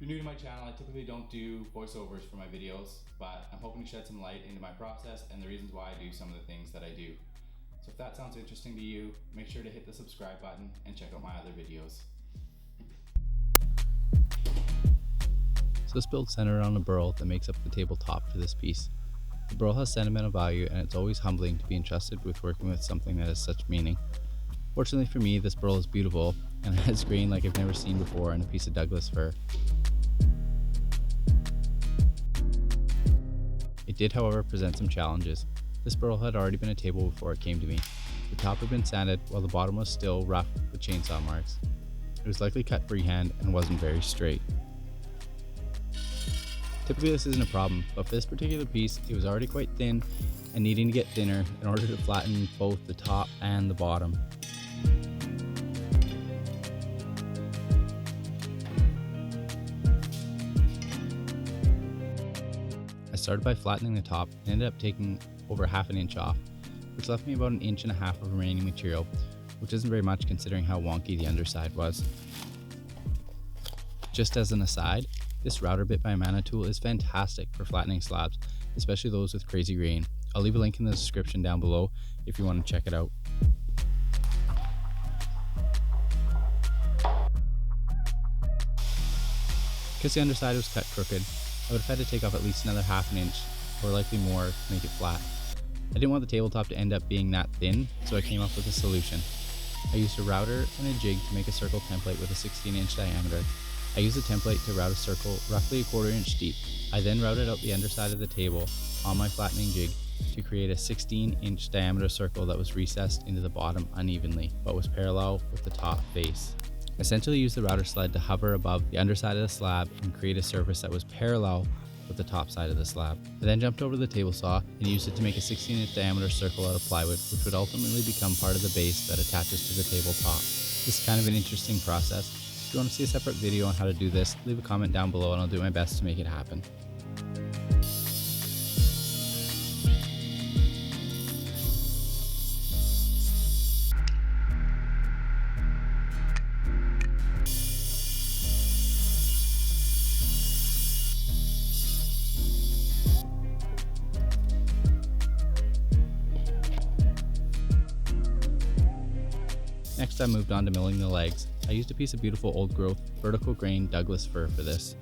you're new to my channel, I typically don't do voiceovers for my videos, but I'm hoping to shed some light into my process and the reasons why I do some of the things that I do. So if that sounds interesting to you, make sure to hit the subscribe button and check out my other videos. So this build centered on a burl that makes up the tabletop for this piece. The burl has sentimental value, and it's always humbling to be entrusted with working with something that has such meaning. Fortunately for me, this burl is beautiful and it has grain like I've never seen before in a piece of Douglas fir. It did, however, present some challenges. This burl had already been a table before it came to me. The top had been sanded while the bottom was still rough with chainsaw marks. It was likely cut freehand and wasn't very straight. Typically this isn't a problem, but for this particular piece it was already quite thin and needing to get thinner in order to flatten both the top and the bottom. I started by flattening the top and ended up taking over half an inch off, which left me about an inch and a half of remaining material, which isn't very much considering how wonky the underside was. Just as an aside, this router bit by Anno tool is fantastic for flattening slabs, especially those with crazy grain. I'll leave a link in the description down below if you want to check it out. Because the underside was cut crooked, I would have had to take off at least another half an inch, or likely more, to make it flat. I didn't want the tabletop to end up being that thin, so I came up with a solution. I used a router and a jig to make a circle template with a 16-inch diameter. I used the template to route a circle roughly a 1/4 inch deep. I then routed out the underside of the table on my flattening jig to create a 16-inch diameter circle that was recessed into the bottom unevenly, but was parallel with the top face. I essentially used the router sled to hover above the underside of the slab and create a surface that was parallel with the top side of the slab. I then jumped over the table saw and used it to make a 16-inch diameter circle out of plywood, which would ultimately become part of the base that attaches to the tabletop. This is kind of an interesting process. If you want to see a separate video on how to do this, leave a comment down below and I'll do my best to make it happen. Next I moved on to milling the legs. I used a piece of beautiful old growth vertical grain Douglas fir for this.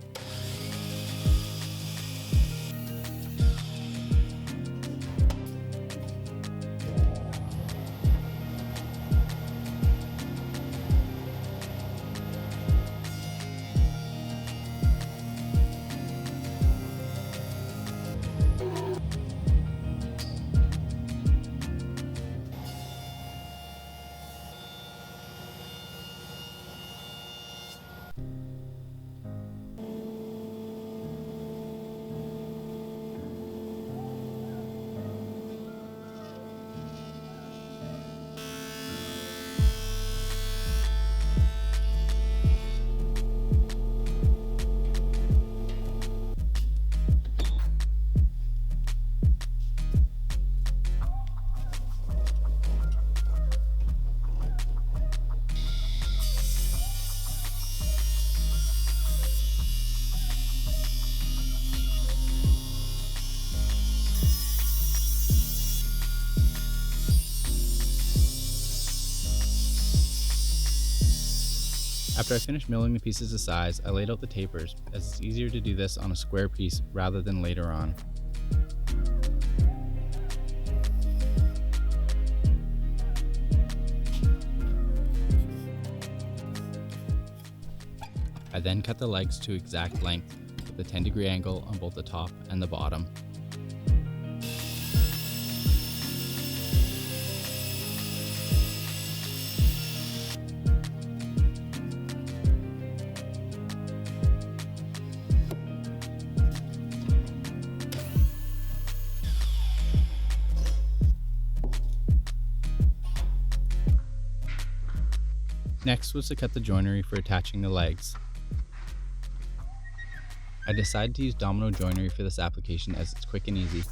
After I finished milling the pieces to size, I laid out the tapers, as it's easier to do this on a square piece rather than later on. I then cut the legs to exact length with a 10-degree angle on both the top and the bottom. Next was to cut the joinery for attaching the legs. I decided to use Domino joinery for this application as it's quick and easy.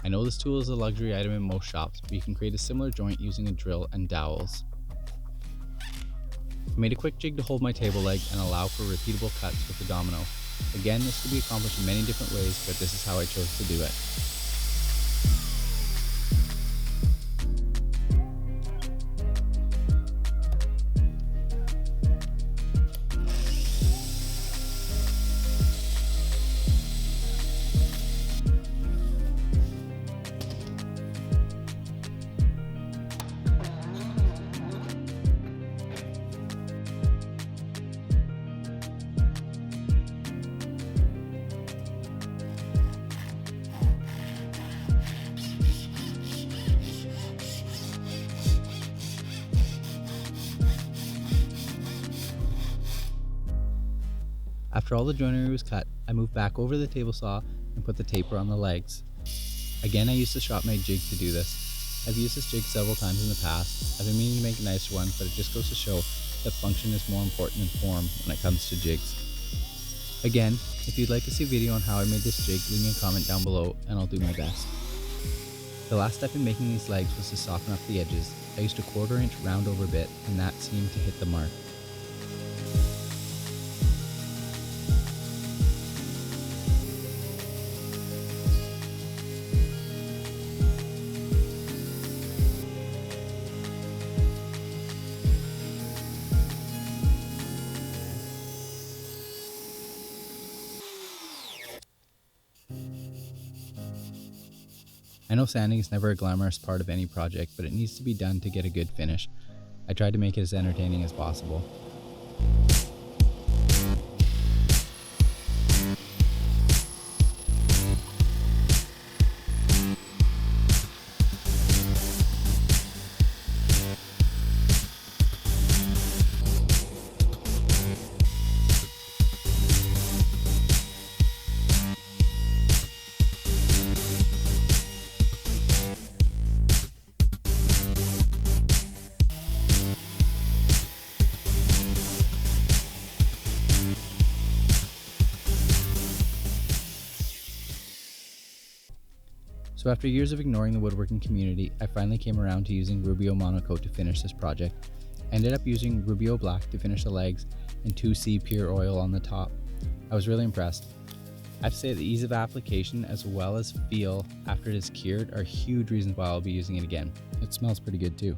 I know this tool is a luxury item in most shops, but you can create a similar joint using a drill and dowels. I made a quick jig to hold my table leg and allow for repeatable cuts with the Domino. Again, this could be accomplished in many different ways, but this is how I chose to do it. After all the joinery was cut, I moved back over the table saw and put the taper on the legs. Again, I used the shop-made jig to do this. I've used this jig several times in the past. I've been meaning to make a nicer one, but it just goes to show that function is more important than form when it comes to jigs. Again, if you'd like to see a video on how I made this jig, leave me a comment down below and I'll do my best. The last step in making these legs was to soften up the edges. I used a 1/4 inch round over bit and that seemed to hit the mark. I know sanding is never a glamorous part of any project, but it needs to be done to get a good finish. I tried to make it as entertaining as possible. So after years of ignoring the woodworking community, I finally came around to using Rubio Monocoat to finish this project. I ended up using Rubio Black to finish the legs and 2C Pure Oil on the top. I was really impressed. I have to say the ease of application as well as feel after it is cured are huge reasons why I'll be using it again. It smells pretty good too.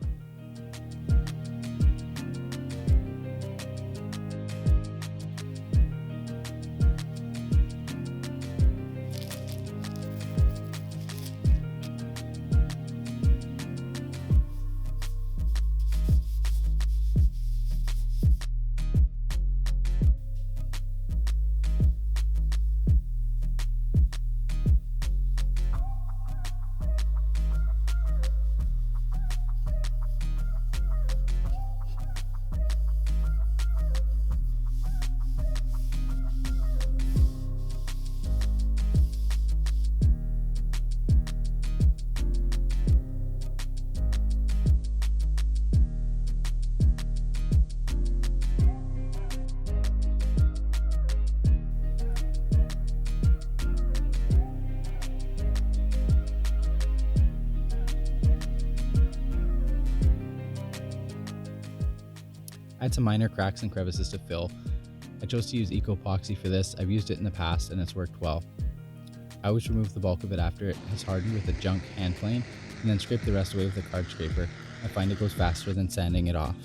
I had some minor cracks and crevices to fill. I chose to use Epoxy for this. I've used it in the past and it's worked well. I always remove the bulk of it after it has hardened with a junk hand plane and then scrape the rest away with a card scraper. I find it goes faster than sanding it off.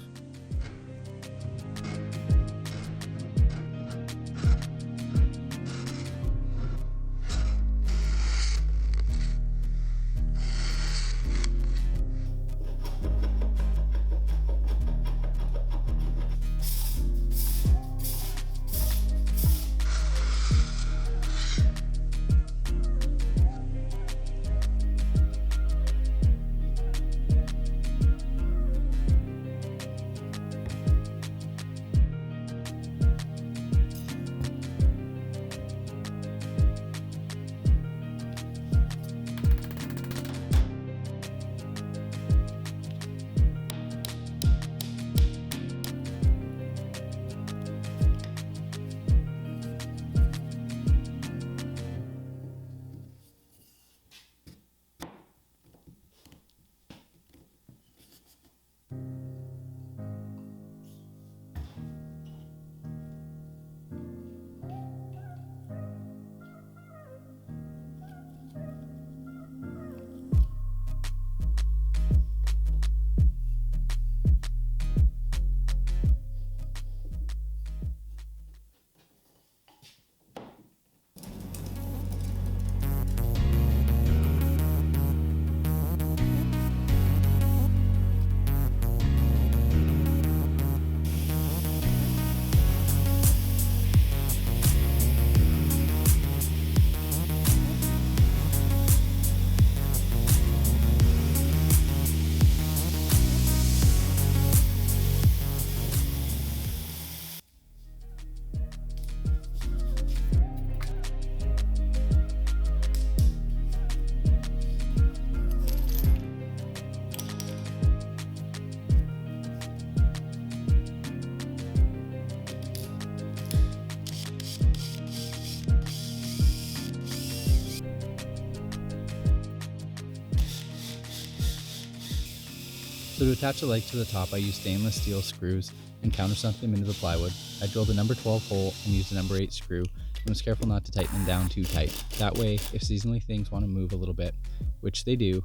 So to attach the leg to the top, I used stainless steel screws and countersunk them into the plywood. I drilled a number 12 hole and used a number 8 screw and was careful not to tighten them down too tight. That way, if seasonally things want to move a little bit, which they do,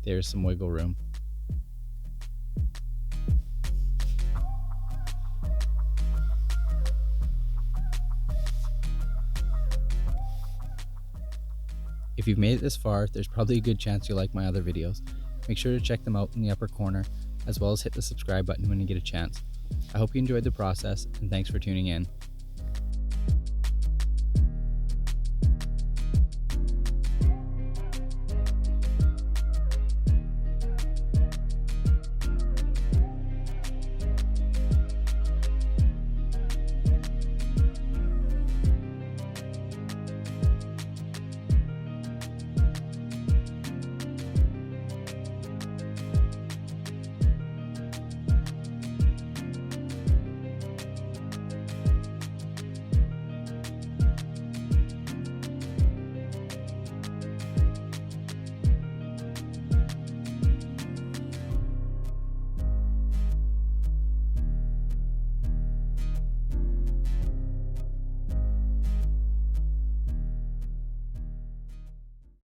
there's some wiggle room. If you've made it this far, there's probably a good chance you'll like my other videos. Make sure to check them out in the upper corner, as well as hit the subscribe button when you get a chance. I hope you enjoyed the process, and thanks for tuning in.